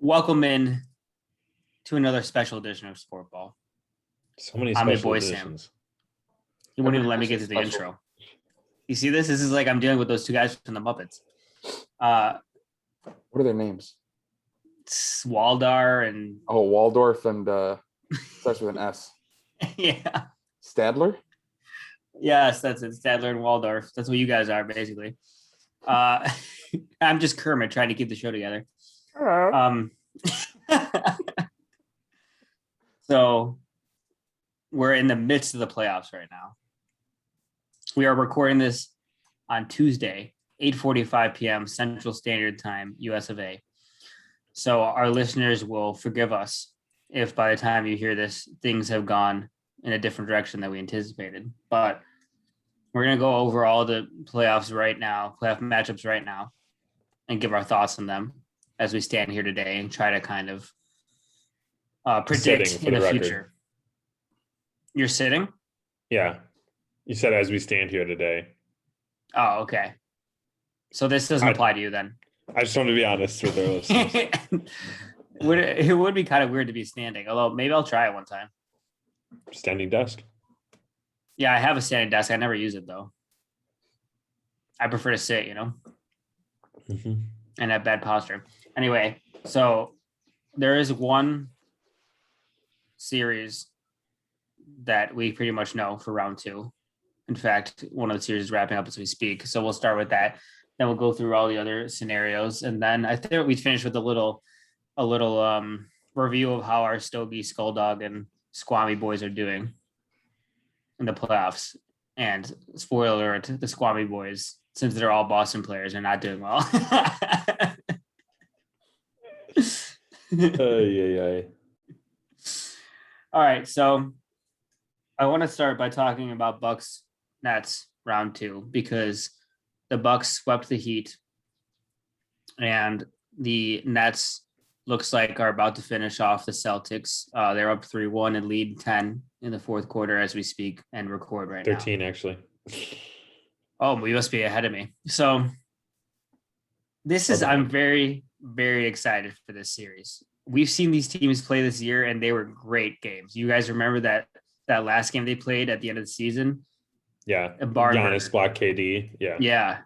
Welcome in to another special edition of Sportball. So many I'm your special boy editions. Sam. He wouldn't even Every let me get episode's to the special. intro. You see this? This is like I'm dealing with those two guys from the Muppets. Uh What are their names? it's Waldar and Oh, Waldorf and starts with an S. yeah. Stadler? Yes, that's it. Stadler and Waldorf. That's what you guys are, basically. I'm just Kermit trying to keep the show together. So we're in the midst of the playoffs right now. We are recording this on Tuesday, 8:45 p.m. Central Standard Time, US of A. So our listeners will forgive us if by the time you hear this, things have gone in a different direction than we anticipated. But we're going to go over all the playoff matchups right now, and give our thoughts on them as we stand here today and try to kind of predict in the future. You're sitting? Yeah. You said as we stand here today. Oh, okay. So this doesn't apply to you then. I just want to be honest with our listeners. It would be kind of weird to be standing, although maybe I'll try it one time. Standing desk. Yeah, I have a standing desk. I never use it though. I prefer to sit, Mm-hmm. and have bad posture. Anyway, so there is one series that we pretty much know for round two. In fact, one of the series is wrapping up as we speak. So we'll start with that. Then we'll go through all the other scenarios. And then I think we finish with a little review of how our Stogie, Skulldog, and Squammy boys are doing in the playoffs. And spoiler alert, the Squammy boys, since they're all Boston players, are not doing well. All right, so I want to start by talking about Bucks Nets round two, because the Bucks swept the Heat, and the Nets looks like are about to finish off the Celtics. They're up 3-1 and lead 10 in the fourth quarter as we speak and record right 13 now. 13 actually. Oh, we must be ahead of me. So I'm very, very excited for this series. We've seen these teams play this year, and they were great games. You guys remember that last game they played at the end of the season? Yeah. Giannis blocked KD. Yeah. Yeah.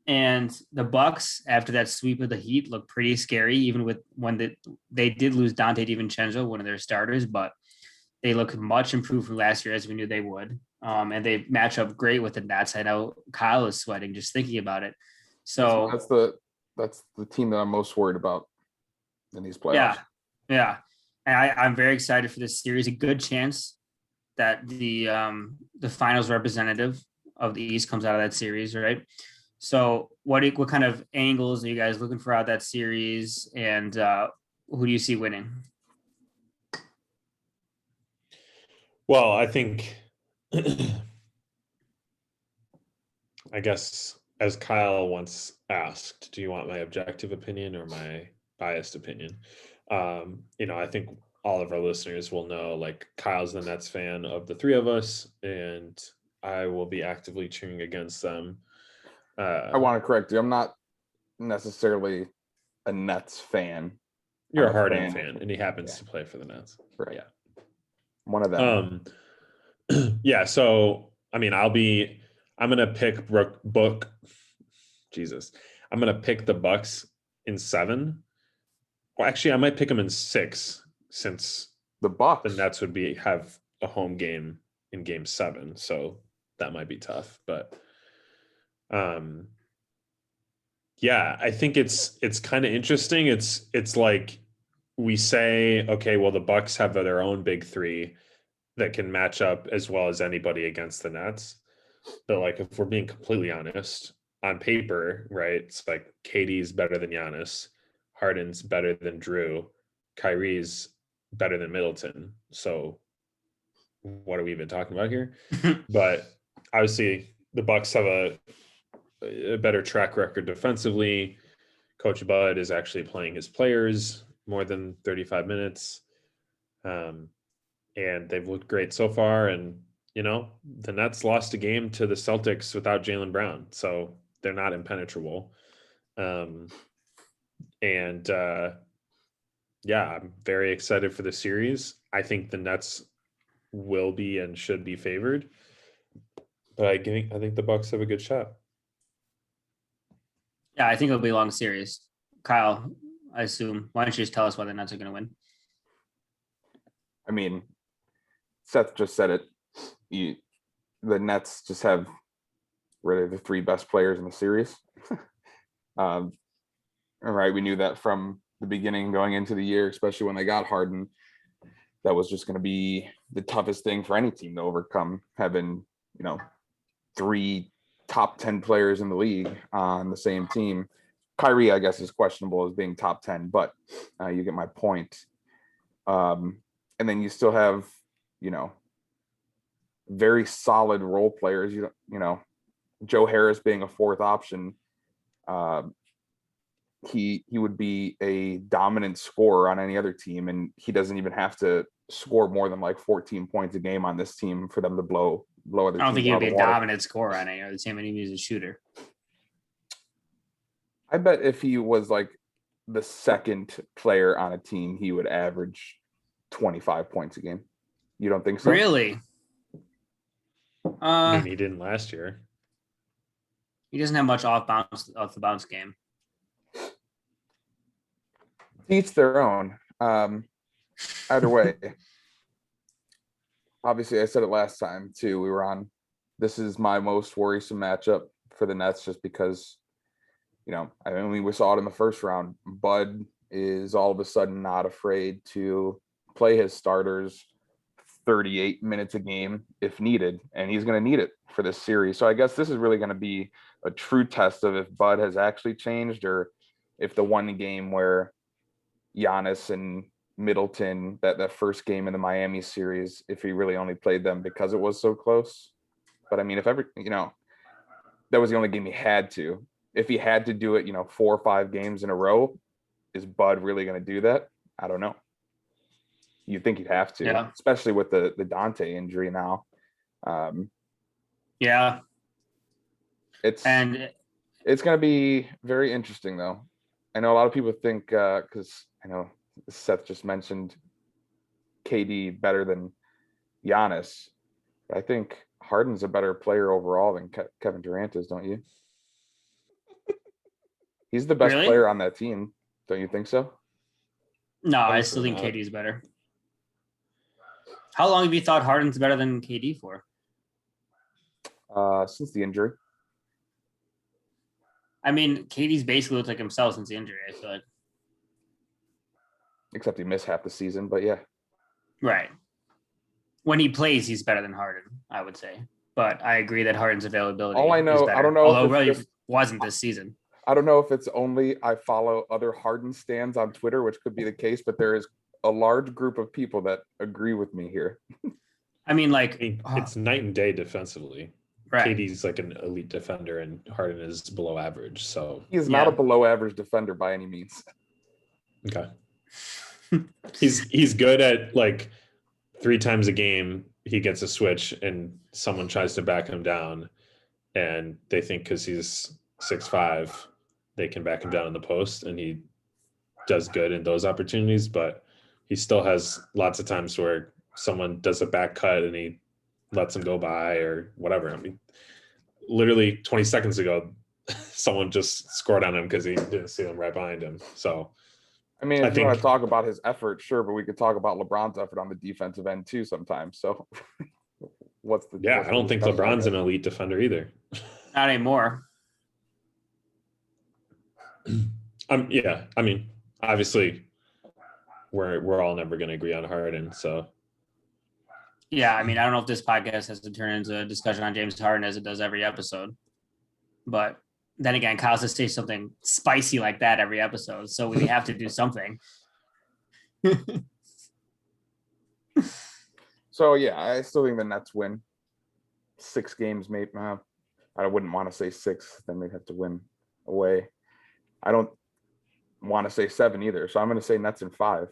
And the Bucks, after that sweep of the Heat, looked pretty scary, even with when they did lose Dante DiVincenzo, one of their starters, but they look much improved from last year, as we knew they would. And they match up great with the Nets. I know Kyle is sweating just thinking about it. So that's the team that I'm most worried about in these playoffs. Yeah. And I'm very excited for this series. A good chance that the finals representative of the East comes out of that series, right? So what kind of angles are you guys looking for out of that series, and who do you see winning? Well, I think, I guess, as Kyle once asked, do you want my objective opinion or my biased opinion? I think all of our listeners will know, like, Kyle's the Nets fan of the three of us, and I will be actively cheering against them. I want to correct you. I'm not necessarily a Nets fan. You're a Harden fan, and he happens to play for the Nets. Right. Yeah. One of them. Yeah. So, I mean, I'm going to pick I'm going to pick the Bucks in 7. Well, actually, I might pick them in 6, since the Bucks, the Nets would have a home game in game 7. So that might be tough, but yeah, I think it's kind of interesting. It's like we say, okay, well, the Bucks have their own big three that can match up as well as anybody against the Nets. But, like, if we're being completely honest, on paper, right, it's like KD's better than Giannis, Harden's better than Drew, Kyrie's better than Middleton. So what are we even talking about here? But obviously the Bucks have a better track record defensively. Coach Bud is actually playing his players more than 35 minutes. And they've looked great so far. And, the Nets lost a game to the Celtics without Jaylen Brown. So they're not impenetrable. And yeah, I'm very excited for the series. I think the Nets will be and should be favored, but I think the Bucks have a good shot. Yeah, I think it'll be a long series. Kyle, I assume. Why don't you just tell us why the Nets are going to win? I mean, Seth just said it. The Nets just have really the three best players in the series. All right, we knew that from the beginning going into the year, especially when they got Harden. That was just going to be the toughest thing for any team to overcome, having, three top 10 players in the league on the same team. Kyrie, I guess, is questionable as being top 10, but you get my point. And then you still have, very solid role players. Joe Harris being a fourth option. He would be a dominant scorer on any other team, and he doesn't even have to score more than like 14 points a game on this team for them to blow other teams. I don't think he'd out be of a the water. dominant scorer on any other team, and he's a shooter. I bet if he was like the second player on a team, he would average 25 points a game. You don't think so? Really? I mean, he didn't last year. He doesn't have much off the bounce game. Each their own. Either way, obviously, I said it last time too. We were on. This is my most worrisome matchup for the Nets, just because, we saw it in the first round. Bud is all of a sudden not afraid to play his starters 38 minutes a game if needed, and he's going to need it for this series. So I guess this is really going to be a true test of if Bud has actually changed, or if the one game where Giannis and Middleton, that first game in the Miami series, if he really only played them because it was so close. But I mean, if that was the only game he had to. If he had to do it, 4 or 5 games in a row, is Bud really going to do that? I don't know. You'd think he'd have to, especially with the Dante injury now. Yeah. It's going to be very interesting, though. I know a lot of people think, because I know Seth just mentioned KD better than Giannis. I think Harden's a better player overall than Kevin Durant is, don't you? He's the best player on that team. Don't you think so? No, I still think KD's better. How long have you thought Harden's better than KD for? Since the injury. I mean, KD's basically looked like himself since the injury, I feel like. Except he missed half the season, but yeah. Right. When he plays, he's better than Harden, I would say. But I agree that Harden's availability all I know, is better. I don't know. Although it really wasn't this season. I don't know if it's only I follow other Harden stands on Twitter, which could be the case, but there is a large group of people that agree with me here. I mean, it's night and day defensively. Right. KD's like an elite defender, and Harden is below average. So he is not a below average defender by any means. Okay. he's good at like 3 times a game he gets a switch and someone tries to back him down, and they think because he's 6'5", they can back him down in the post, and he does good in those opportunities. But he still has lots of times where someone does a back cut and he lets him go by or whatever. I mean, literally 20 seconds ago, someone just scored on him because he didn't see him right behind him. So, I mean, if you want to talk about his effort, sure, but we could talk about LeBron's effort on the defensive end too sometimes. So, I don't think LeBron's an elite defender either. Not anymore. Yeah, I mean, obviously, we're all never going to agree on Harden. So, yeah, I mean, I don't know if this podcast has to turn into a discussion on James Harden as it does every episode, but then again, Kyle says say something spicy like that every episode, so we have to do something. So yeah, I still think the Nets win 6 games. Maybe I wouldn't want to say 6; then they'd have to win away. I don't want to say 7 either, so I'm going to say Nets in 5.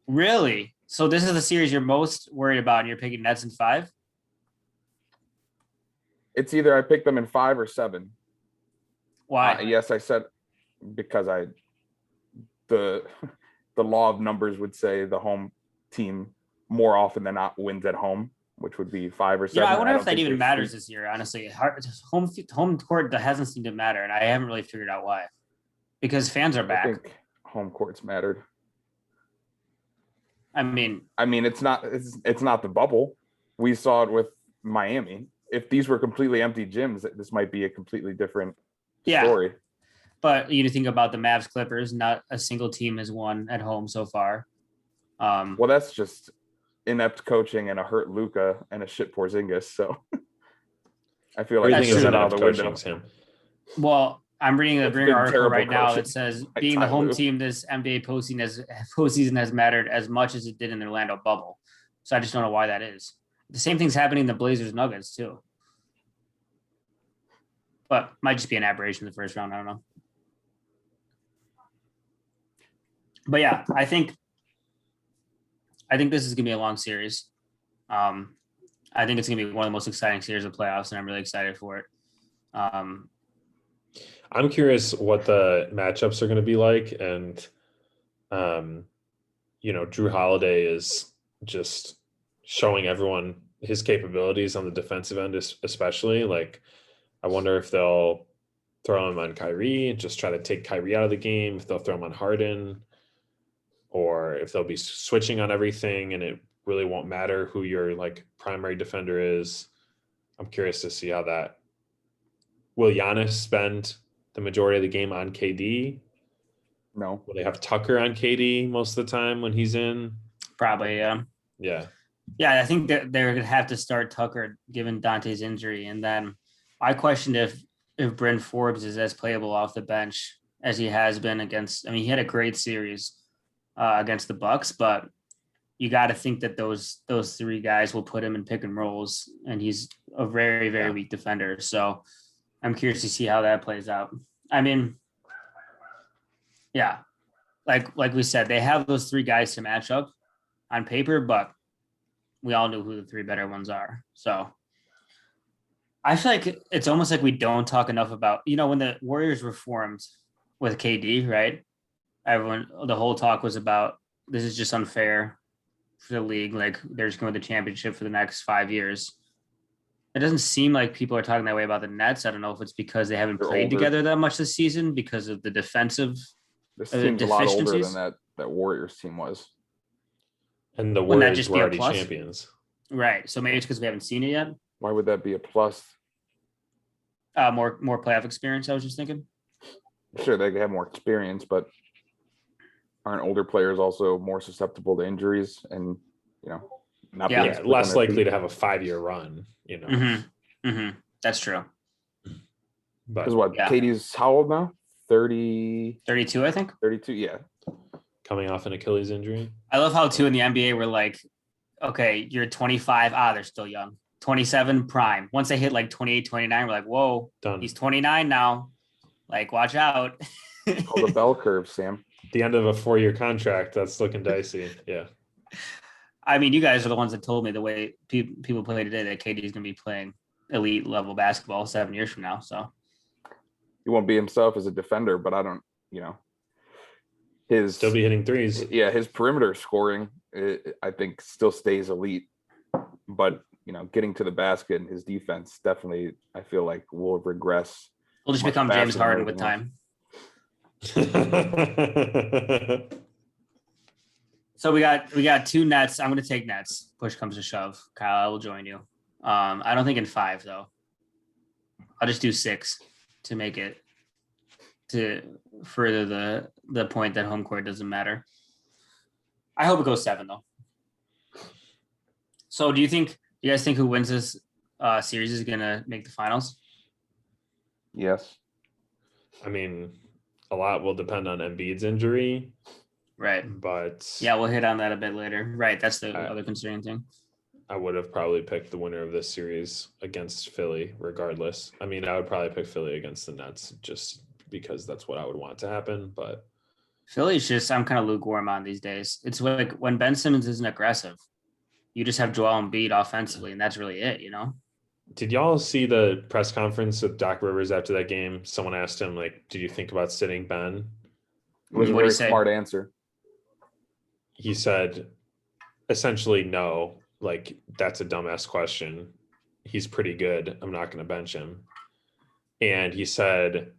Really? So this is the series you're most worried about, and you're picking Nets in 5? It's either I pick them in 5 or 7. Why? Yes, I said because I the law of numbers would say the home team more often than not wins at home, which would be 5 or 7. I wonder don't if that think even they've matters seen- this year. Honestly, home court hasn't seemed to matter, and I haven't really figured out why. Because fans are I back. think home courts mattered. I mean, it's not the bubble. We saw it with Miami. If these were completely empty gyms, this might be a completely different story. But you think about the Mavs Clippers, not a single team has won at home so far. Well, that's just inept coaching and a hurt Luka and a shit Porzingis. So I feel like everything is that inept out the window. coaching, Sam. Well, I'm reading a It's Ringer been article terrible right now coaching that says by being the Ty home Lue. team this NBA postseason has mattered as much as it did in the Orlando bubble. So I just don't know why that is. The same thing's happening in the Blazers Nuggets too. But might just be an aberration in the first round. I don't know. But yeah, I think this is gonna be a long series. I think it's gonna be one of the most exciting series of playoffs, and I'm really excited for it. I'm curious what the matchups are going to be like, and Drew Holiday is just showing everyone his capabilities on the defensive end, especially. Like, I wonder if they'll throw him on Kyrie and just try to take Kyrie out of the game, if they'll throw him on Harden, or if they'll be switching on everything and it really won't matter who your like primary defender is. I'm curious to see how that. Will Giannis spend the majority of the game on KD? No. Will they have Tucker on KD most of the time when he's in? Probably, yeah. Yeah. Yeah, I think that they're gonna have to start Tucker given Dante's injury, and then I questioned if Bryn Forbes is as playable off the bench as he has been against. I mean, he had a great series against the Bucks, but you got to think that those three guys will put him in pick and rolls, and he's a very, very weak defender. So I'm curious to see how that plays out. I mean, yeah, like we said, they have those three guys to match up on paper, but we all know who the three better ones are. So I feel like it's almost like we don't talk enough about, when the Warriors were formed with KD, right? The whole talk was about, this is just unfair for the league. Like, they're just going to the championship for the next 5 years. It doesn't seem like people are talking that way about the Nets. I don't know if it's because they haven't played together that much this season because of the defensive. This team's a lot older than that Warriors team was. And the Warriors were already champions. Right. So maybe it's because we haven't seen it yet. Why would that be a plus? More playoff experience, I was just thinking. Sure, they have more experience, but aren't older players also more susceptible to injuries and, not less likely to have a 5-year run, That's true. But Katie's how old now? 30, 32, I think. 32, yeah. Coming off an Achilles injury. I love how too in the NBA we're like, okay, you're 25. They're still young. 27 prime. Once they hit like 28, 29, we're like, whoa, done. He's 29 now. Like, watch out. Called the bell curve, Sam. The end of a 4-year contract. That's looking dicey. Yeah. I mean, you guys are the ones that told me the way people play today that KD is going to be playing elite level basketball 7 years from now. So he won't be himself as a defender, but I don't, his still be hitting threes. Yeah, his perimeter scoring, I think, still stays elite. But getting to the basket and his defense definitely, I feel like, will regress. We'll just become James Harden with time. So we got 2 Nets. I'm going to take Nets. Push comes to shove. Kyle, I will join you. I don't think in 5 though. I'll just do 6 to make it to further the point that home court doesn't matter. I hope it goes 7 though. So do you guys think who wins this series is going to make the finals? Yes. I mean, a lot will depend on Embiid's injury. Right. But yeah, we'll hit on that a bit later. Right. That's the other concerning thing. I would have probably picked the winner of this series against Philly regardless. I mean, I would probably pick Philly against the Nets just because that's what I would want to happen. But Philly's just, I'm kind of lukewarm on these days. It's like when Ben Simmons isn't aggressive, you just have Joel Embiid offensively, and that's really it, Did y'all see the press conference with Doc Rivers after that game? Someone asked him, like, did you think about sitting Ben? It was a What'd he very say? smart answer. He said essentially no, like that's a dumbass question. He's pretty good. I'm not going to bench him. And he said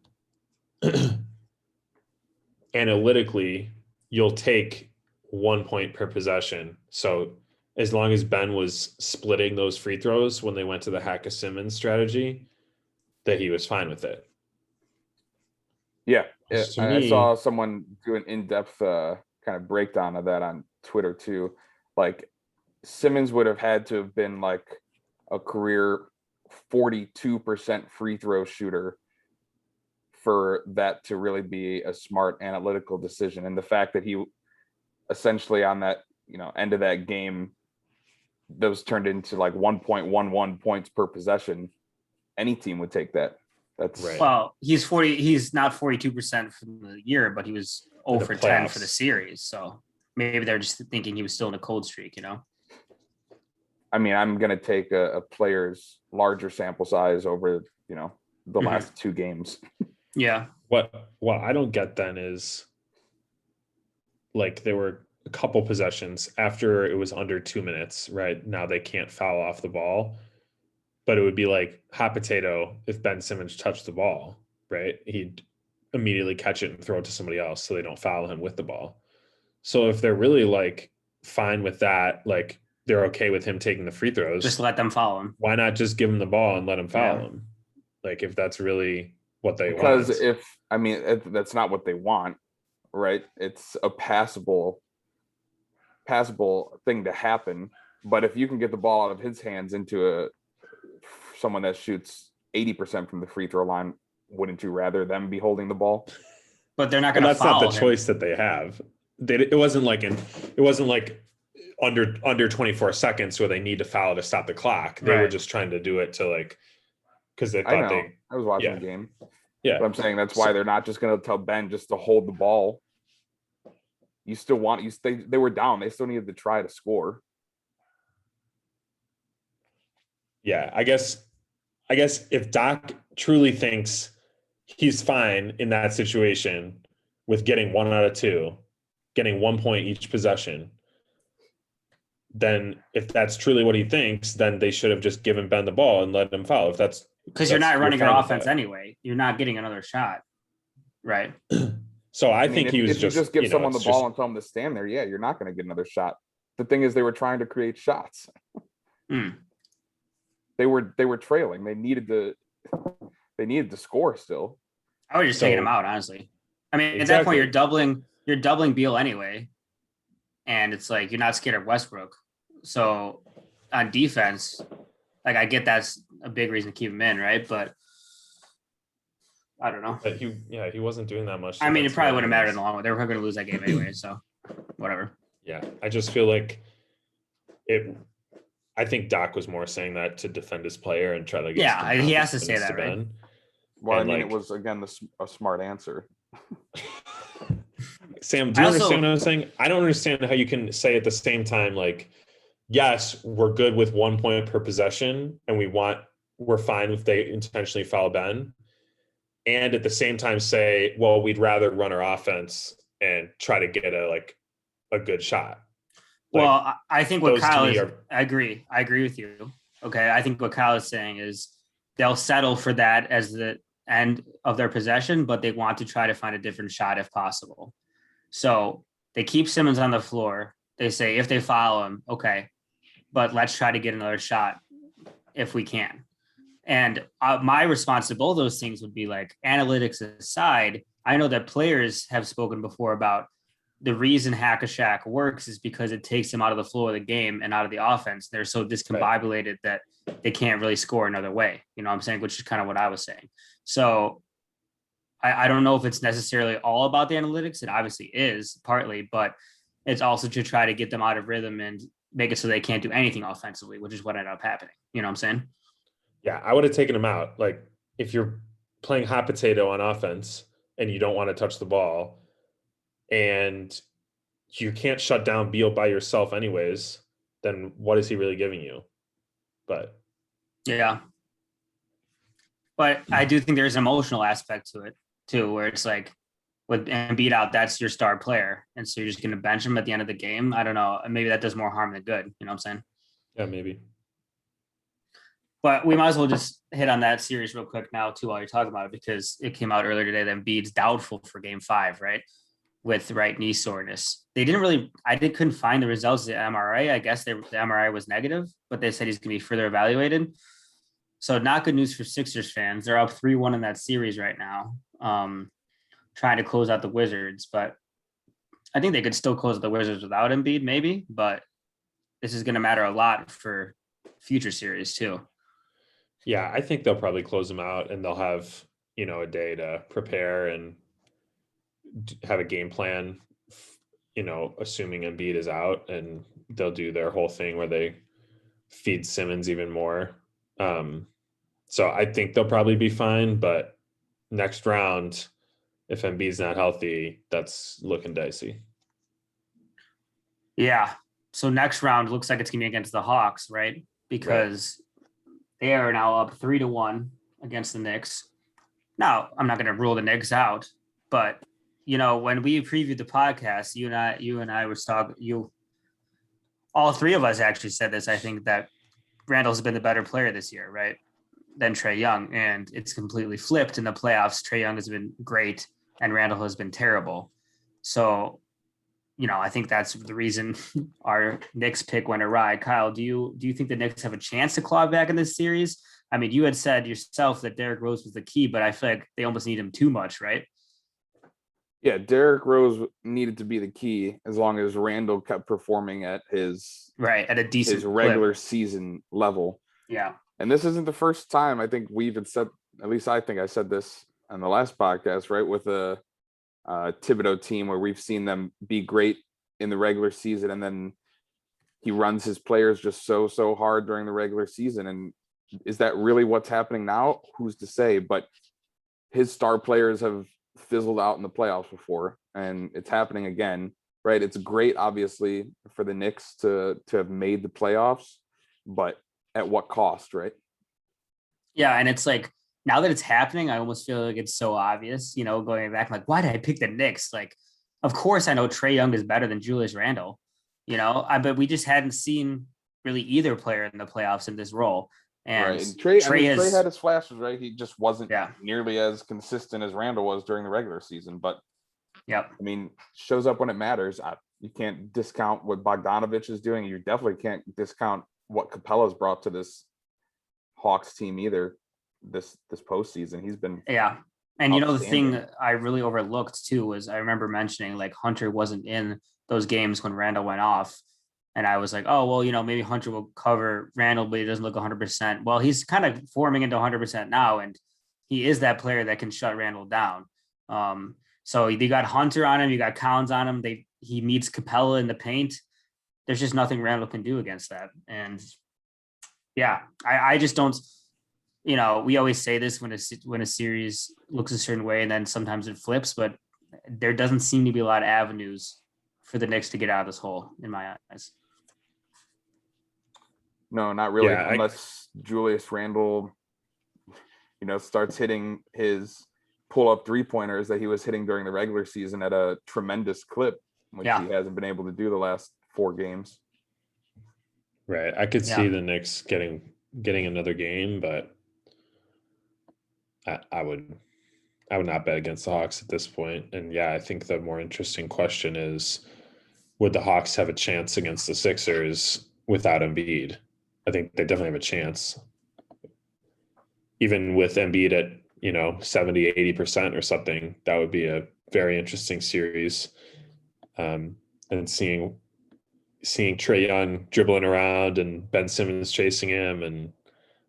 analytically, you'll take 1 point per possession. So as long as Ben was splitting those free throws when they went to the Hack-a-Simmons strategy, that he was fine with it. Yeah, Which to I me, saw someone do an in-depth kind of breakdown of that on Twitter too. Like Simmons would have had to have been like a career 42% free throw shooter for that to really be a smart analytical decision. And the fact that he essentially on that, end of that game, those turned into like 1.11 points per possession. Any team would take that. That's Right. Well, he's not 42% for the year, but he was 0 for 10 for the series. So maybe they're just thinking he was still in a cold streak, I mean, I'm going to take a player's larger sample size over, the last two games. Yeah. what I don't get then is like there were a couple possessions after it was under 2 minutes, right? Now they can't foul off the ball. But it would be like hot potato if Ben Simmons touched the ball, right? He'd immediately catch it and throw it to somebody else so they don't foul him with the ball. So if they're really like fine with that, like they're okay with him taking the free throws, Just let them follow him. why not just give him the ball and let him foul him? Like if that's really what they want. Because that's not what they want, right? It's a passable thing to happen. But if you can get the ball out of his hands into someone that shoots 80% from the free throw line, wouldn't you rather them be holding the ball? But they're not going to That's foul not the him. choice that they have. It wasn't like under 24 seconds where they need to foul to stop the clock. They were just trying to do it to like, because they thought I was watching the game. Yeah. But I'm saying that's why they're not just going to tell Ben just to hold the ball. You still they were down. They still needed to try to score. Yeah, I guess if Doc truly thinks he's fine in that situation with getting 1 out of 2, getting 1 point each possession, then if that's truly what he thinks, then they should have just given Ben the ball and let him foul. If that's because you're not running your offense anyway. You're not getting another shot, right? So I think he was if you just give someone the ball and tell them to stand there, you're not going to get another shot. The thing is, they were trying to create shots. They were trailing. They needed to score still. I was just taking him out, honestly. I mean, at that point, you're doubling Beal anyway, and it's like you're not scared of Westbrook. So on defense, like I get that's a big reason to keep him in, right? But I don't know. But he wasn't doing that much. I mean, it probably wouldn't matter in the long run. They were going to lose that game anyway, so whatever. Yeah, I just feel like I think Doc was more saying that to defend his player and try to get. Yeah, he has to say that, right? Well, and I mean, it was again a smart answer. Sam, do you understand what I'm saying? I don't understand how you can say at the same time, like, yes, we're good with 1 point per possession, and we're fine if they intentionally foul Ben, and at the same time say, well, we'd rather run our offense and try to get a good shot. Well, I think what Kyle is, I agree with you. Okay. I think what Kyle is saying is they'll settle for that as the end of their possession, but they want to try to find a different shot if possible. So they keep Simmons on the floor. They say, if they foul him, okay, but let's try to get another shot if we can. And my response to both those things would be like, analytics aside, I know that players have spoken before about the reason Hack-a-Shack works is because it takes them out of the flow of the game and out of the offense. They're so discombobulated that they can't really score another way. You know what I'm saying? Which is kind of what I was saying. So I don't know if it's necessarily all about the analytics. It obviously is partly, but it's also to try to get them out of rhythm and make it so they can't do anything offensively, which is what ended up happening. You know what I'm saying? Yeah, I would have taken him out. Like if you're playing hot potato on offense and you don't want to touch the ball, and you can't shut down Beal by yourself anyways, then what is he really giving you? But yeah. But I do think there's an emotional aspect to it too, where it's like with Embiid out, that's your star player. And so you're just going to bench him at the end of the game. I don't know. Maybe that does more harm than good. You know what I'm saying? Yeah, maybe. But we might as well just hit on that series real quick now, too, while you're talking about it, because it came out earlier today that Embiid's doubtful for game 5, right? With right knee soreness. They didn't really, couldn't find the results of the MRI. I guess the MRI was negative, but they said he's going to be further evaluated. So not good news for Sixers fans. They're up 3-1 in that series right now, trying to close out the Wizards. But I think they could still close the Wizards without Embiid, maybe. But this is going to matter a lot for future series too. Yeah, I think they'll probably close them out, and they'll have, a day to prepare and have a game plan, assuming Embiid is out, and they'll do their whole thing where they feed Simmons even more. So I think they'll probably be fine, but next round, if Embiid's not healthy, that's looking dicey. Yeah. So next round looks like it's going to be against the Hawks, right? Because they are now up 3-1 against the Knicks. Now, I'm not going to rule the Knicks out, but when we previewed the podcast, you and I was talking. All three of us actually said this. I think that Randall's been the better player this year, right, than Trae Young, and it's completely flipped in the playoffs. Trae Young has been great, and Randall has been terrible. So, I think that's the reason our Knicks pick went awry. Kyle, do you think the Knicks have a chance to claw back in this series? I mean, you had said yourself that Derrick Rose was the key, but I feel like they almost need him too much, right? Yeah, Derrick Rose needed to be the key as long as Randall kept performing at his at a decent regular season level. Yeah. And this isn't the first time I think we even said, at least I think I said this on the last podcast, right, with a Thibodeau team where we've seen them be great in the regular season, and then he runs his players just so hard during the regular season. And is that really what's happening now? Who's to say? But his star players have fizzled out in the playoffs before, and it's happening again, right? It's great, obviously, for the Knicks to have made the playoffs, but at what cost, right? Yeah, and it's like, now that it's happening, I almost feel like it's so obvious, going back, like, why did I pick the Knicks? Like, of course I know Trae Young is better than Julius Randle, but we just hadn't seen really either player in the playoffs in this role. And, right. And Trae had his flashes, right? He just wasn't nearly as consistent as Randle was during the regular season. But I mean, shows up when it matters. You can't discount what Bogdanovich is doing. You definitely can't discount what Capella's brought to this Hawks team either. This postseason, he's been And the thing I really overlooked too was, I remember mentioning, like, Hunter wasn't in those games when Randle went off. And I was like, oh, well, maybe Hunter will cover Randle, but he doesn't look 100%. Well, he's kind of forming into 100% now, and he is that player that can shut Randle down. So you got Hunter on him, you got Collins on him. He meets Capella in the paint. There's just nothing Randle can do against that. And I just don't. We always say this when a series looks a certain way, and then sometimes it flips. But there doesn't seem to be a lot of avenues for the Knicks to get out of this hole, in my eyes. No, not really, unless Julius Randle, starts hitting his pull-up three-pointers that he was hitting during the regular season at a tremendous clip, which he hasn't been able to do the last 4 games. Right. I could see the Knicks getting another game, but I would not bet against the Hawks at this point. And I think the more interesting question is, would the Hawks have a chance against the Sixers without Embiid? I think they definitely have a chance. Even with Embiid at, 70, 80% or something, that would be a very interesting series. And seeing Trae Young dribbling around and Ben Simmons chasing him and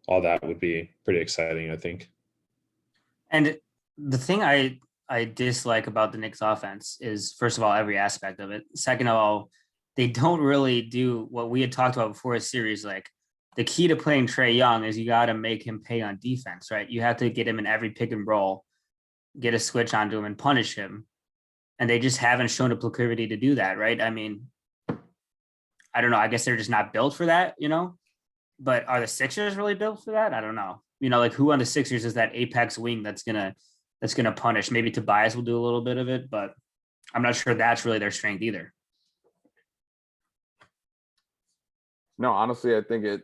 all that would be pretty exciting, I think. And the thing I dislike about the Knicks offense is, first of all, every aspect of it. Second of all, they don't really do what we had talked about before a series. Like, the key to playing Trae Young is you got to make him pay on defense, right? You have to get him in every pick and roll, get a switch onto him and punish him. And they just haven't shown a proclivity to do that, right? I mean, I don't know. I guess they're just not built for that, but are the Sixers really built for that? I don't know. Like, who on the Sixers is that apex wing that's going to that's going to punish. Maybe Tobias will do a little bit of it, but I'm not sure that's really their strength either. No, honestly, I think it,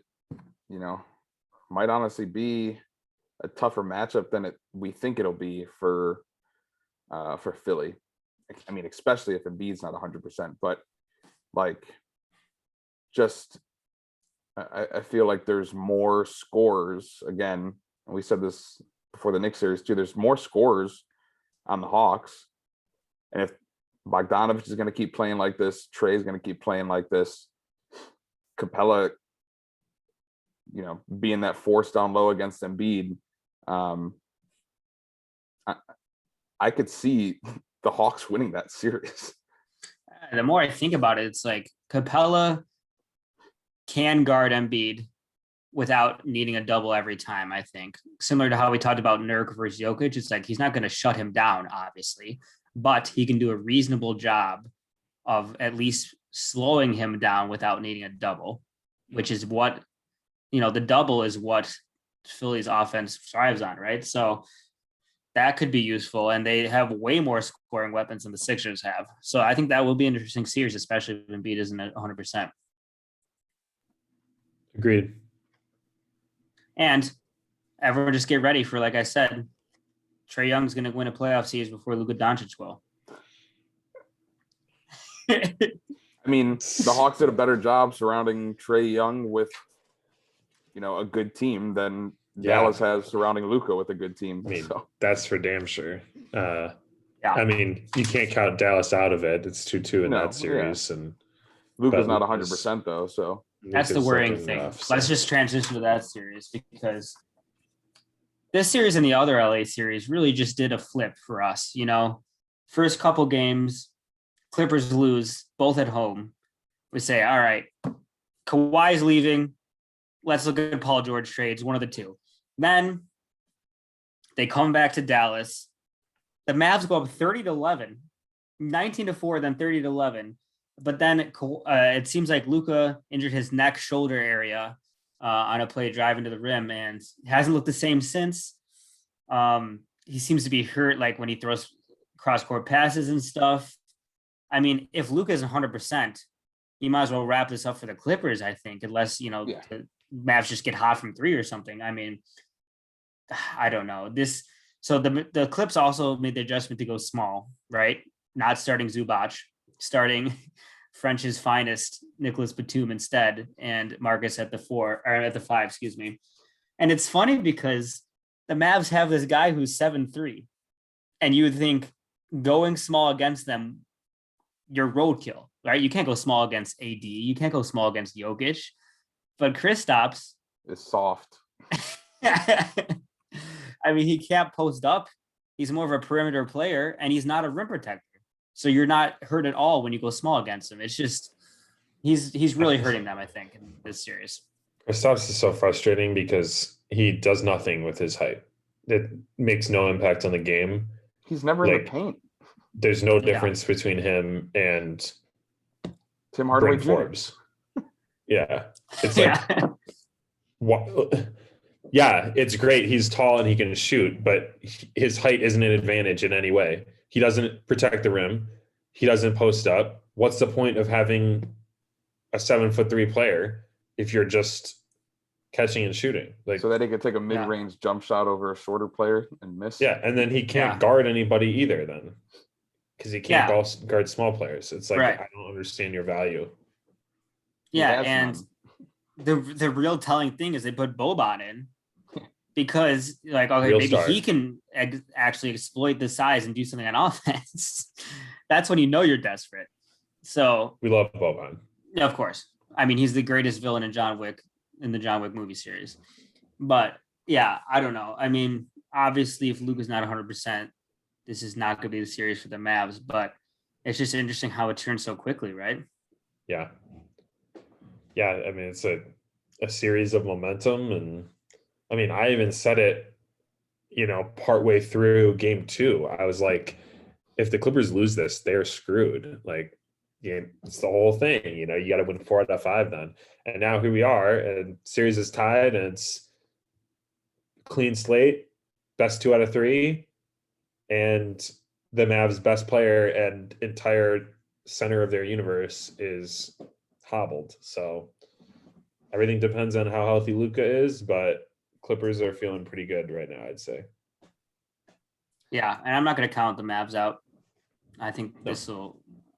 might honestly be a tougher matchup than we think it'll be for Philly. I mean, especially if Embiid's not 100%, but like, just I feel like there's more scores. Again, we said this before the Knicks series too. There's more scores on the Hawks, and if Bogdanovich is going to keep playing like this, Trey is going to keep playing like this, Capella, being that force down low against Embiid, I could see the Hawks winning that series. The more I think about it, it's like Capella can guard Embiid without needing a double every time, I think. Similar to how we talked about Nurk versus Jokic, it's like he's not going to shut him down, obviously, but he can do a reasonable job of at least slowing him down without needing a double, which is what, the double is what Philly's offense thrives on, right? So that could be useful, and they have way more scoring weapons than the Sixers have. So I think that will be an interesting series, especially if Embiid isn't at 100%. Agreed. And everyone just get ready for, like I said, Trae Young's going to win a playoff series before Luka Doncic will. I mean, the Hawks did a better job surrounding Trae Young with, a good team than Dallas has surrounding Luka with a good team. I mean, that's for damn sure. I mean, you can't count Dallas out of it. It's 2-2 in that series, and Luka's not 100% though. So that's the worrying thing. Let's just transition to that series, because this series and the other LA series really just did a flip for us. First couple games, Clippers lose both at home. We say, all right, Kawhi's leaving. Let's look at Paul George trades, one of the two. Then they come back to Dallas. The Mavs go up 30-11, 19-4, then 30-11. But then it seems like Luka injured his neck, shoulder area on a play drive into the rim, and hasn't looked the same since. He seems to be hurt, like when he throws cross-court passes and stuff. I mean, if Luka isn't 100%, you might as well wrap this up for the Clippers, I think, unless, the Mavs just get hot from three or something. I mean, I don't know. So the Clips also made the adjustment to go small, right? Not starting Zubac, starting French's finest, Nicholas Batum instead, and Marcus at the 5, excuse me. And it's funny because the Mavs have this guy who's 7'3", and you would think going small against them, you're roadkill, right? You can't go small against AD. You can't go small against Jokic. But Kristaps is soft. I mean, he can't post up. He's more of a perimeter player, and he's not a rim protector. So you're not hurt at all when you go small against him. It's just he's really hurting them, I think, in this series. Kristaps is so frustrating because he does nothing with his height. It makes no impact on the game. He's never in the paint. There's no difference between him and Tim Hardaway Bryn Forbes. Yeah. It's like, what? Yeah, it's great. He's tall and he can shoot, but his height isn't an advantage in any way. He doesn't protect the rim. He doesn't post up. What's the point of having a 7'3" player if you're just catching and shooting? Like, so that he could take a mid-range jump shot over a shorter player and miss. Yeah, and then he can't guard anybody either then, because he can't guard small players. It's like, I don't understand your value. Yeah, and the real telling thing is they put Boban in because, like, okay, Real maybe star. he can actually exploit the size and do something on offense. That's when you know you're desperate. So we love Boban. Yeah, of course. I mean, he's the greatest villain in the John Wick movie series. But yeah, I don't know. I mean, obviously, if Luka's not 100%, this is not going to be the series for the Mavs. But it's just interesting how it turns so quickly, right? Yeah. Yeah, I mean, it's a series of momentum. And I mean, I even said it, partway through game 2. I was like, if the Clippers lose this, they're screwed. Like, it's the whole thing. You got to win 4 out of 5 then. And now here we are, and series is tied, and it's clean slate, best 2 out of 3. and the Mavs' best player and entire center of their universe is hobbled. So everything depends on how healthy Luka is, but Clippers are feeling pretty good right now, I'd say. Yeah, and I'm not going to count the Mavs out. I think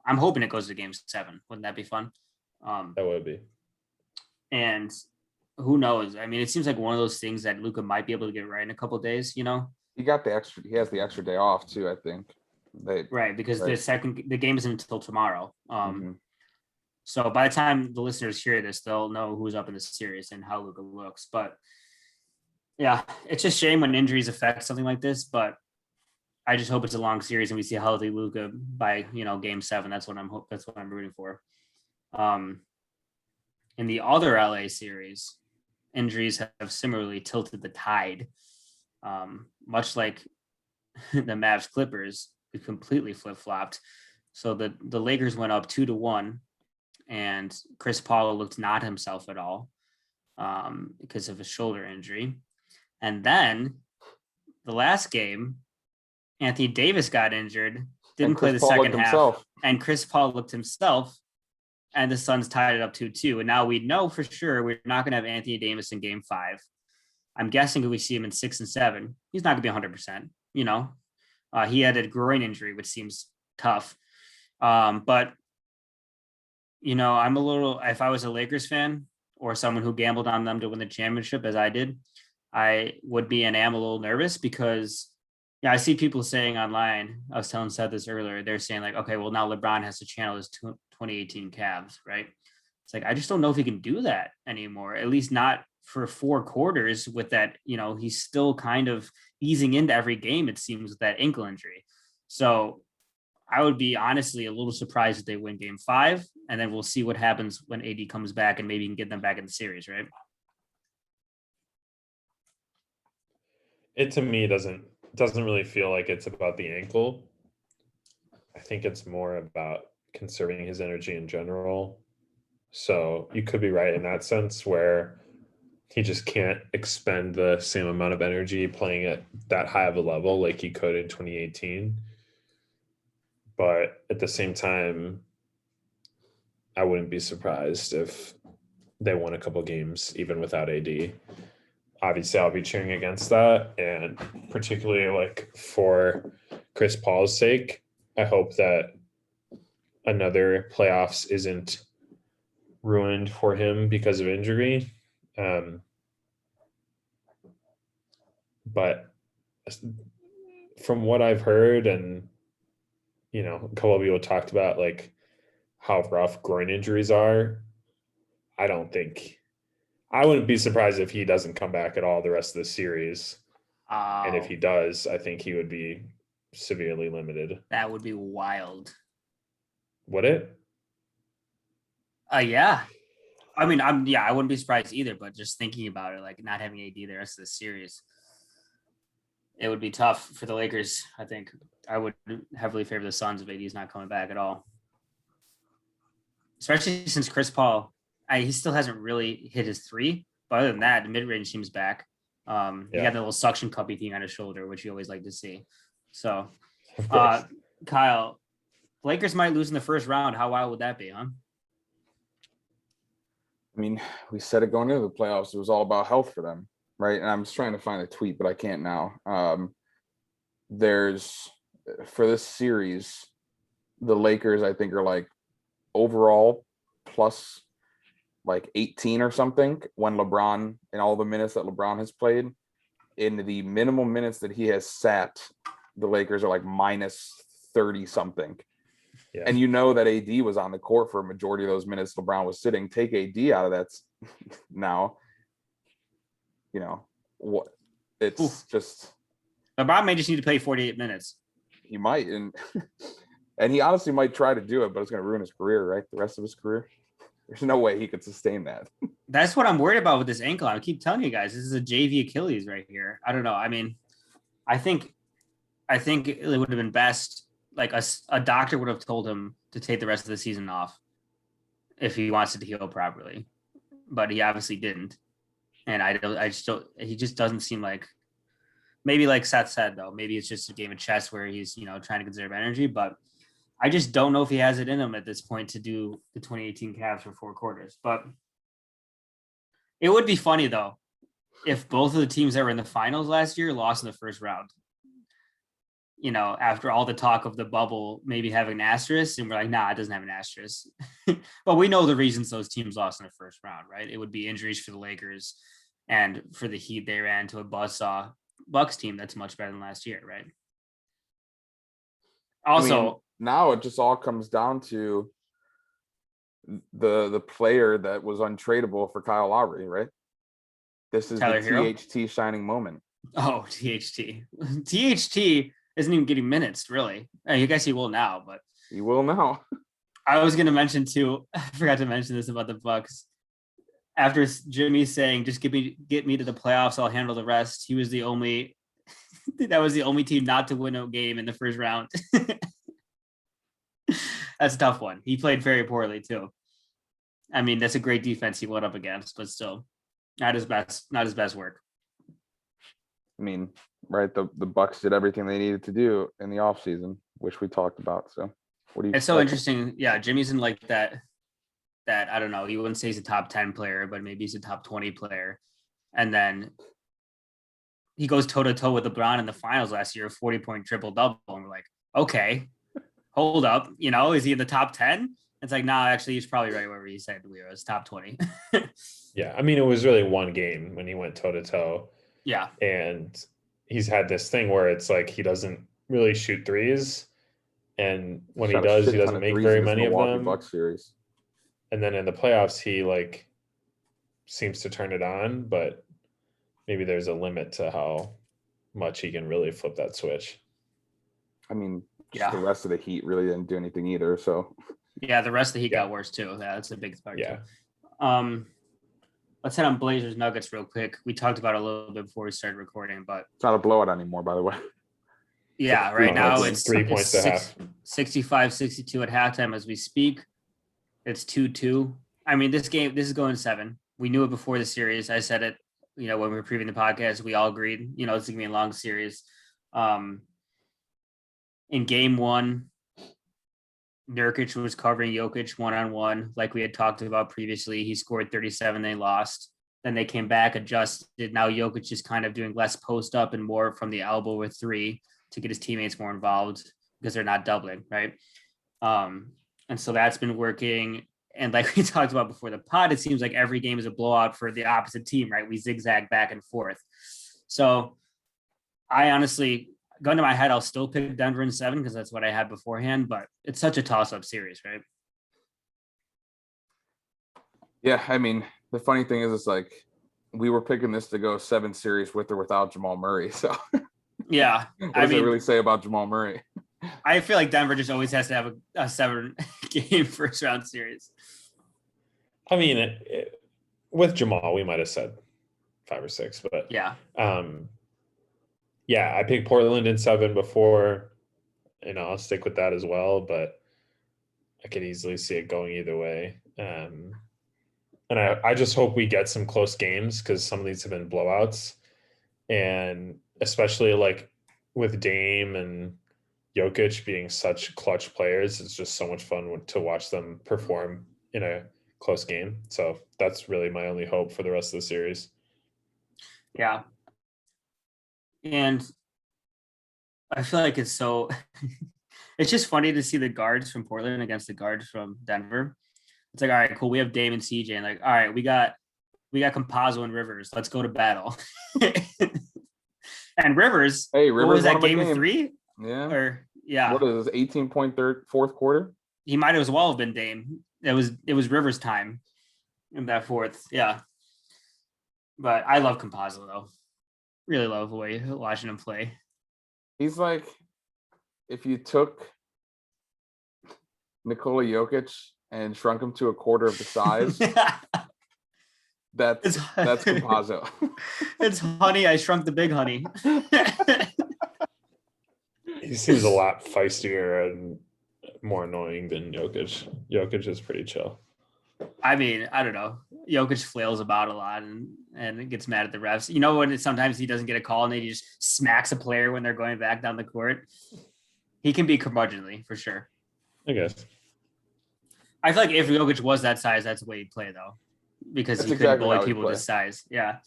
I'm hoping it goes to game 7. Wouldn't that be fun? That would be. And who knows? I mean, it seems like one of those things that Luka might be able to get right in a couple of days, He has the extra day off too, I think. Right, because the game isn't until tomorrow. So by the time the listeners hear this, they'll know who's up in the series and how Luka looks. But yeah, it's just a shame when injuries affect something like this, but I just hope it's a long series and we see a healthy Luka by, game 7. That's what I'm rooting for. In the other LA series, injuries have similarly tilted the tide. Much like the Mavs Clippers, we completely flip-flopped. So the Lakers went up 2-1, and Chris Paul looked not himself at all because of a shoulder injury. And then the last game, Anthony Davis got injured, didn't play the second half, and Chris Paul looked himself, and the Suns tied it up 2-2. And now we know for sure we're not going to have Anthony Davis in game 5. I'm guessing if we see him in 6 and 7, he's not going to be 100%. He had a groin injury, which seems tough. But, I'm a little, if I was a Lakers fan or someone who gambled on them to win the championship as I did, I would be and am a little nervous because I see people saying online, I was telling Seth this earlier, they're saying like, okay, well now LeBron has to channel his 2018 Cavs, right? It's like, I just don't know if he can do that anymore, at least not for 4 quarters with that, he's still kind of easing into every game, it seems, with that ankle injury. So I would be honestly a little surprised if they win game 5, and then we'll see what happens when AD comes back and maybe you can get them back in the series, right? It to me doesn't really feel like it's about the ankle. I think it's more about conserving his energy in general. So you could be right in that sense where he just can't expend the same amount of energy playing at that high of a level like he could in 2018. But at the same time, I wouldn't be surprised if they won a couple games even without AD. Obviously, I'll be cheering against that. And particularly like for Chris Paul's sake, I hope that another playoffs isn't ruined for him because of injury. But from what I've heard, and a couple of people talked about like how rough groin injuries are, I wouldn't be surprised if he doesn't come back at all the rest of the series. And if he does, I think he would be severely limited. That would be wild. Would it? Yeah. I mean, I wouldn't be surprised either, but just thinking about it, like not having AD the rest of the series, it would be tough for the Lakers. I think I would heavily favor the Suns if AD's not coming back at all. Especially since Chris Paul, he still hasn't really hit his 3, but other than that, the mid-range seems back. He got the little suction cuppy thing on his shoulder, which you always like to see. So, Kyle, Lakers might lose in the first round. How wild would that be, huh? I mean, we said it going into the playoffs. It was all about health for them, right? And I'm just trying to find a tweet, but I can't now. There's, for this series, the Lakers, I think, are like overall plus like 18 or something when LeBron, in all the minutes that LeBron has played, in the minimum minutes that he has sat, the Lakers are like minus 30 something. Yeah. And that AD was on the court for a majority of those minutes LeBron was sitting. Take AD out of that now. What it's just LeBron may just need to play 48 minutes. He might, and he honestly might try to do it, but it's going to ruin his career, right? The rest of his career. There's no way he could sustain that. That's what I'm worried about with this ankle. I keep telling you guys, this is a JV Achilles right here. I don't know. I mean, I think it would have been best. Like a doctor would have told him to take the rest of the season off if he wants it to heal properly, but he obviously didn't. And he just doesn't seem like Maybe like Seth said, though, maybe it's just a game of chess where he's, trying to conserve energy. But I just don't know if he has it in him at this point to do the 2018 Cavs for 4 quarters. But it would be funny, though, if both of the teams that were in the finals last year lost in the first round. After all the talk of the bubble maybe having an asterisk, and we're like, nah, it doesn't have an asterisk. But we know the reasons those teams lost in the first round, right? It would be injuries for the Lakers and for the Heat. They ran to a buzzsaw Bucks team that's much better than last year, right? Also, now it just all comes down to the player that was untradeable for Kyle Lowry, right? This is Tyler the Hero? THT shining moment. Oh, THT. THT isn't even getting minutes, really. I guess he will now, but He will now. I was going to mention too. I forgot to mention this about the Bucks. After Jimmy saying, "Just get me to the playoffs, I'll handle the rest." He was the only. That was the only team not to win a game in the first round. That's a tough one. He played very poorly too. I mean, that's a great defense he went up against, but still, not his best work. I mean, right? The Bucks did everything they needed to do in the offseason, which we talked about. So, what do you? It's so interesting. Yeah, Jimmy's in like that. I don't know. You wouldn't say he's a top 10 player, but maybe he's a top 20 player. And then he goes toe to toe with LeBron in the finals last year, 40-point triple double, and we're like, okay, hold up. Is he in the top 10? It's like, nah, actually, he's probably right where he said we were. It's top 20. Yeah, I mean, it was really one game when he went toe to toe. Yeah, and he's had this thing where it's like he doesn't really shoot threes, and when he does, he doesn't make very many of them. Bucks series. And then in the playoffs, he like seems to turn it on, but maybe there's a limit to how much he can really flip that switch. I mean, the rest of the Heat really didn't do anything either. So yeah, the rest of the Heat got worse too. Yeah, that's a big part. Yeah. Too. Let's head on Blazers Nuggets real quick. We talked about it a little bit before we started recording, but it's not a blowout anymore, by the way. Yeah, right now it's 3 points to half. 65-62 at halftime as we speak. It's 2-2. I mean, this is going 7. We knew it before the series. I said it, when we were previewing the podcast, we all agreed, it's going to be a long series. In game 1, Nurkic was covering Jokic one-on-one, like we had talked about previously. He scored 37, they lost. Then they came back, adjusted. Now Jokic is kind of doing less post-up and more from the elbow with 3 to get his teammates more involved because they're not doubling, right? And so that's been working. And like we talked about before the pod, it seems like every game is a blowout for the opposite team, right? We zigzag back and forth. So I honestly, gun to my head, I'll still pick Denver in 7 because that's what I had beforehand, but it's such a toss-up series, right? Yeah, I mean, the funny thing is, it's like we were picking this to go 7 series with or without Jamal Murray. So yeah, what does it really say about Jamal Murray? I feel like Denver just always has to have a 7-game first round series. I mean, with Jamal, we might have said 5 or 6, but yeah. I picked Portland in 7 before. I'll stick with that as well, but I could easily see it going either way. And I just hope we get some close games because some of these have been blowouts, and especially like with Dame and Jokic being such clutch players, it's just so much fun to watch them perform in a close game. So that's really my only hope for the rest of the series. Yeah. And I feel like it's so it's just funny to see the guards from Portland against the guards from Denver. It's like, all right, cool. We have Dame and CJ, and like, all right, we got Campazzo and Rivers. Let's go to battle. And Rivers, Rivers, what was that, game 3? Yeah. Or yeah. What is this, 18-point fourth quarter? He might as well have been Dame. It was Rivers' time in that fourth. Yeah. But I love Campazzo though. Really love the way watching him play. He's like, if you took Nikola Jokic and shrunk him to a quarter of the size, that's Campazzo. It's honey, I shrunk the big honey. He seems a lot feistier and more annoying than Jokic. Jokic is pretty chill. I mean, I don't know. Jokic flails about a lot and gets mad at the refs. You know, when sometimes he doesn't get a call and then he just smacks a player when they're going back down the court. He can be curmudgeonly for sure. I guess. I feel like if Jokic was that size, that's the way he'd play though, because That's he couldn't exactly bully how he'd people play. this size. Yeah.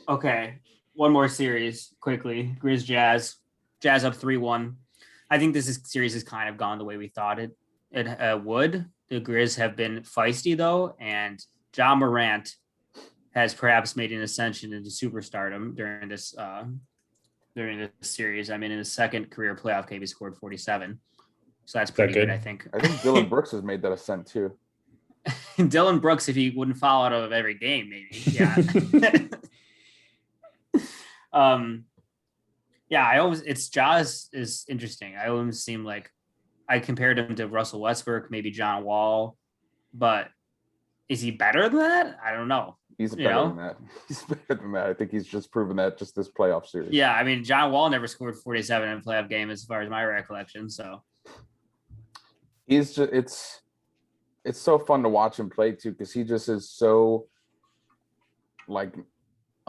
Okay. One more series quickly. Grizz Jazz. Jazz up 3-1. I think series has kind of gone the way we thought it would. The Grizz have been feisty though, and John Morant has perhaps made an ascension into superstardom during this series. I mean, in his second career playoff game, he scored 47. So that's pretty good, I think. I think Dylan Brooks has made that ascent too. Dylan Brooks, if he wouldn't foul out of every game, maybe. Yeah. It's Jaws is interesting. I always seem like I compared him to Russell Westbrook, maybe John Wall, but is he better than that? I don't know. He's better than that. He's better than that. I think he's just proven that just this playoff series. Yeah, I mean, John Wall never scored 47 in a playoff game as far as my recollection. So he's just it's so fun to watch him play too, because he just is so like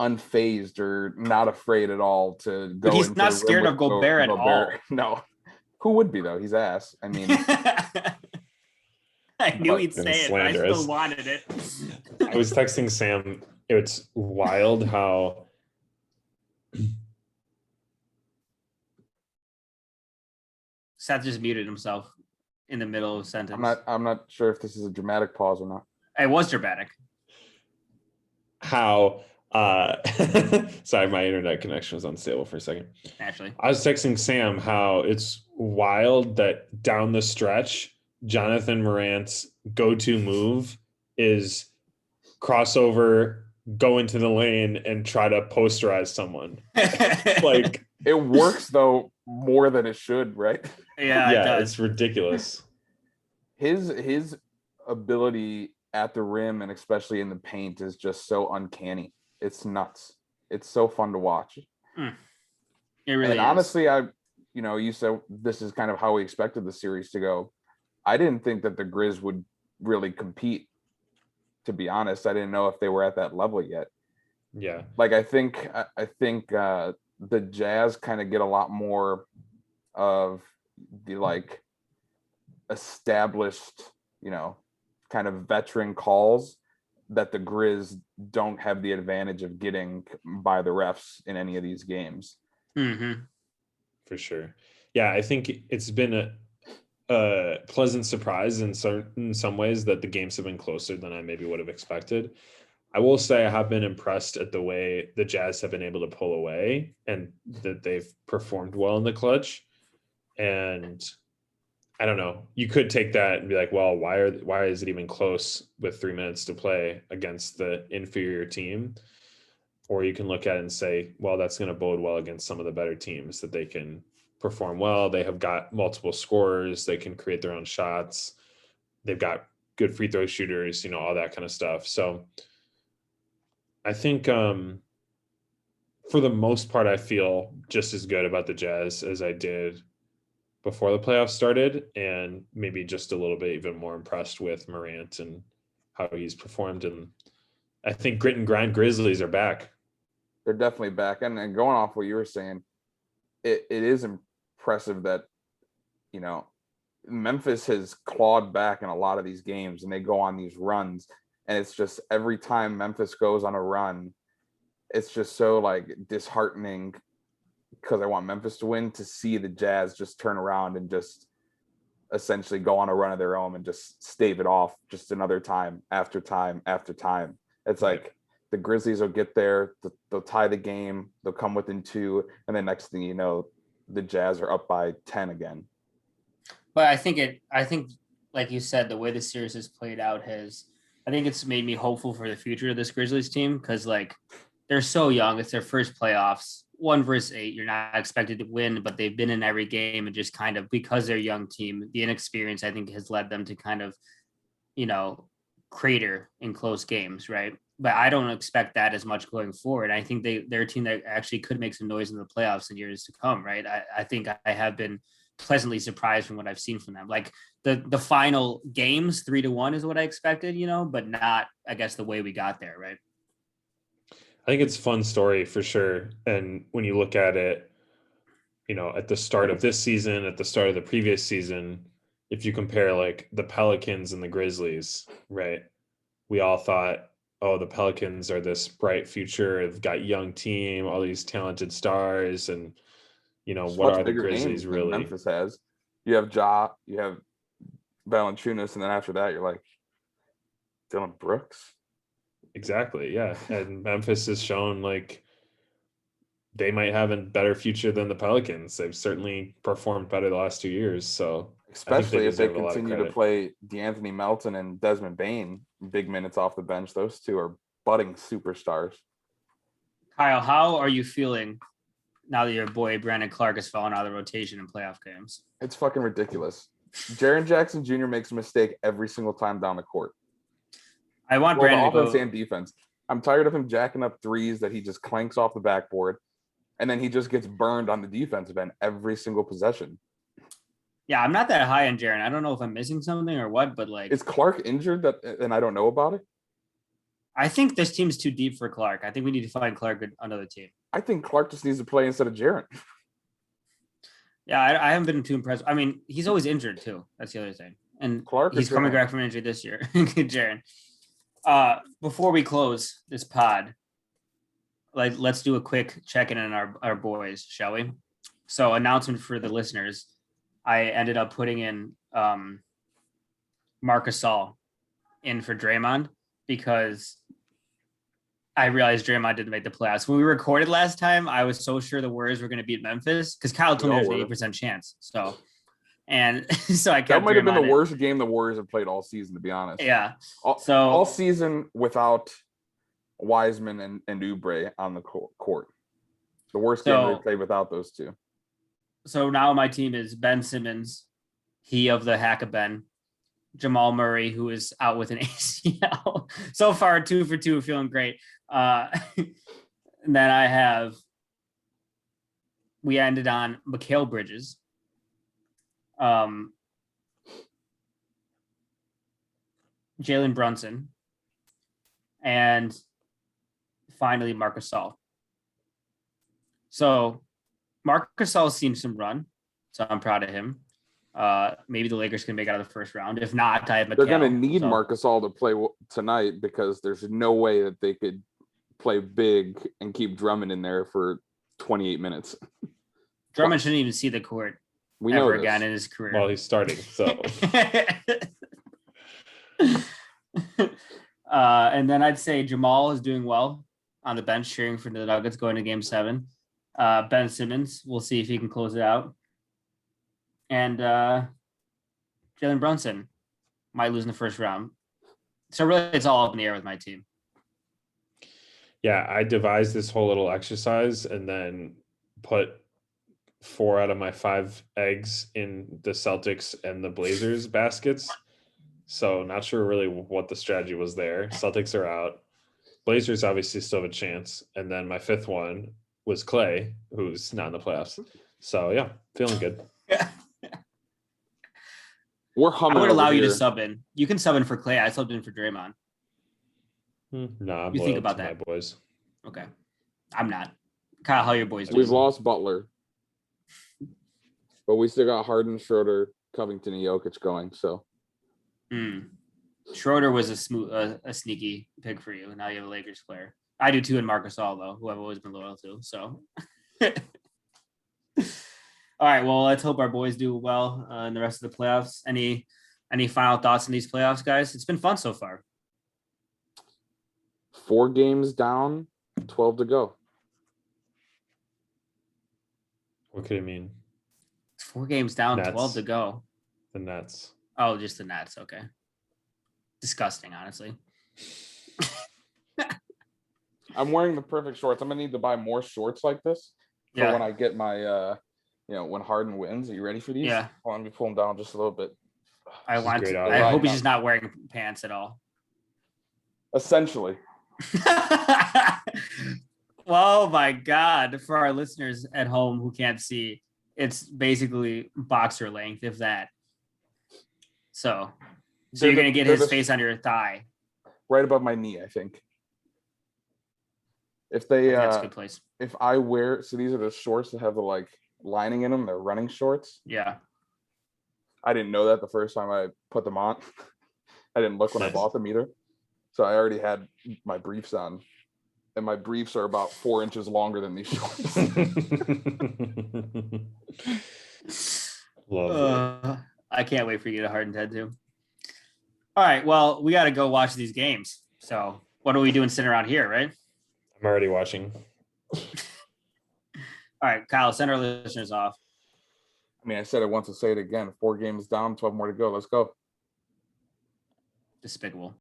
unfazed or not afraid at all to go. But he's not scared of Gobert at all. No, who would be though? He's ass. I mean, I knew he'd say it, but I slanderous. still wanted it. I was texting Sam. It's wild how Seth just muted himself in the middle of a sentence. I'm not sure if this is a dramatic pause or not. It was dramatic. how sorry, my internet connection was unstable for a second. Naturally. I was texting Sam how it's wild that down the stretch, Jonathan Morant's go-to move is crossover, go into the lane, and try to posterize someone. Like, it works though more than it should, right? Yeah, it does. It's ridiculous. His ability at the rim and especially in the paint is just so uncanny. It's nuts. It's so fun to watch. It really is. Honestly, you said this is kind of how we expected the series to go. I didn't think that the Grizz would really compete. To be honest, I didn't know if they were at that level yet. Yeah. Like I think the Jazz kind of get a lot more of the like established, kind of veteran calls that the Grizz don't have the advantage of getting by the refs in any of these games. Mm-hmm. For sure. Yeah, I think it's been a pleasant surprise in some ways that the games have been closer than I maybe would have expected. I will say I have been impressed at the way the Jazz have been able to pull away and that they've performed well in the clutch. And I don't know, you could take that and be like, well, why is it even close with 3 minutes to play against the inferior team? Or you can look at it and say, well, that's going to bode well against some of the better teams, that they can perform well. They have got multiple scorers. They can create their own shots. They've got good free throw shooters, all that kind of stuff. So I think for the most part, I feel just as good about the Jazz as I did before the playoffs started, and maybe just a little bit even more impressed with Morant and how he's performed. And I think grit and grind Grizzlies are back. They're definitely back. And going off what you were saying, it is impressive that, Memphis has clawed back in a lot of these games and they go on these runs. And it's just every time Memphis goes on a run, it's just so like disheartening, because I want Memphis to win, to see the Jazz just turn around and just essentially go on a run of their own and just stave it off just another time after time after time. It's like the Grizzlies will get there, they'll tie the game, they'll come within 2, and then next thing you know, the Jazz are up by 10 again. But I think like you said, the way the series has played out I think it's made me hopeful for the future of this Grizzlies team, because like they're so young. It's their first playoffs, 1 versus 8. You're not expected to win, but they've been in every game, and just kind of, because they're a young team, the inexperience I think has led them to kind of, crater in close games, right? But I don't expect that as much going forward. I think they're a team that actually could make some noise in the playoffs in years to come, right? I think I have been pleasantly surprised from what I've seen from them. Like the final games 3-1 is what I expected, but not, I guess, the way we got there, right? I think it's a fun story for sure. And when you look at it, at the start of this season, at the start of the previous season, if you compare like the Pelicans and the Grizzlies, right? We all thought, oh, the Pelicans are this bright future. They've got young team, all these talented stars, and It's what much are the bigger Grizzlies names than really? Memphis has. You have Ja, you have Valanciunas, and then after that, you're like Dylan Brooks. Exactly, yeah. And Memphis has shown like they might have a better future than the Pelicans. They've certainly performed better the last 2 years. So I think Especially if they deserve a lot of continue to credit. play DeAnthony Melton and Desmond Bane big minutes off the bench. Those two are budding superstars. Kyle, how are you feeling now that your boy Brandon Clark has fallen out of the rotation in playoff games? It's fucking ridiculous. Jaren Jackson Jr. makes a mistake every single time down the court. I want Well, Brandon the to offense go. and defense. I'm tired of him jacking up threes that he just clanks off the backboard, and then he just gets burned on the defensive end every single possession. Yeah, I'm not that high on Jaren. I don't know if I'm missing something or what, but like, Is Clark injured and I don't know about it? I think this team's too deep for Clark. I think we need to find Clark another team. I think Clark just needs to play instead of Jaren. Yeah, I haven't been too impressed. I mean, he's always injured too. That's the other thing. And Clark or he's coming Jaren? back from injury this year. Jaren. Before we close this pod, let's do a quick check-in on our boys, shall we? So, announcement for the listeners. I ended up putting in Marc Gasol in for Draymond because I realized Draymond didn't make the playoffs. When we recorded last time, I was so sure the Warriors were going to beat Memphis because Kyle told me there's an 80% chance. So I kept That might have been Draymond the in. worst game the Warriors have played all season, to be honest. Yeah. All season without Wiseman and Oubre on the court. The worst game they played without those two. So now my team is Ben Simmons, he of the Hack of Ben, Jamal Murray, who is out with an ACL. So far, 2 for 2, feeling great. And then we ended on Mikal Bridges. Jalen Brunson, and finally Marc Gasol. So Marc Gasol's seen some run, so I'm proud of him. Maybe the Lakers can make it out of the first round. If not, I have Mikal. They're going to need Marc Gasol to play tonight because there's no way that they could play big and keep Drummond in there for 28 minutes. Drummond shouldn't even see the court ever again in his career. Well, he's starting, so. And then I'd say Jamal is doing well on the bench, cheering for the Nuggets going to Game 7. Ben Simmons, we'll see if he can close it out. And Jalen Brunson might lose in the first round. So really, it's all up in the air with my team. Yeah, I devised this whole little exercise and then put 4 out of my 5 eggs in the Celtics and the Blazers baskets. So not sure really what the strategy was there. Celtics are out. Blazers obviously still have a chance. And then my 5th one was Clay, who's not in the playoffs. So yeah, feeling good. We're humming. I would allow you to sub in. You can sub in for Clay. I subbed in for Draymond. No, I'm you loyal think about to that, my boys. Okay, I'm not. Kyle, how are your boys doing? We've lost Butler, but we still got Harden, Schroeder, Covington, and Jokic going. So Schroeder was a sneaky pick for you. Now you have a Lakers player. I do too in Marc Gasol, though, who I've always been loyal to. So, all right. Well, let's hope our boys do well in the rest of the playoffs. Any final thoughts on these playoffs, guys? It's been fun so far. 4 games down, 12 to go. What could it mean? It's 4 games down, Nets. 12 to go. The Nets. Oh, just the Nets. Okay. Disgusting, honestly. I'm wearing the perfect shorts. I'm gonna need to buy more shorts like this for when I get my when Harden wins. Are you ready for these? Yeah. Hold on, let me pull them down just a little bit. I I hope he's just not wearing pants at all. Essentially. Oh my God. For our listeners at home who can't see, it's basically boxer length, if that. So They're you're the- gonna get they're his the- face under your thigh. right above my knee, I think. If they That's a good place. if I wear, so these are the shorts that have the like lining in them, they're running shorts. Yeah. I didn't know that the first time I put them on. I didn't look when I Nice. bought them either. So I already had my briefs on. And my briefs are about 4 inches longer than these shorts. Lovely. I can't wait for you to get a hardened head too. All right. Well, we got to go watch these games. So what are we doing sitting around here, right? I'm already watching. All right, Kyle, send our listeners off. I mean, I said it once, to say it again. 4 games down, 12 more to go. Let's go. Despicable.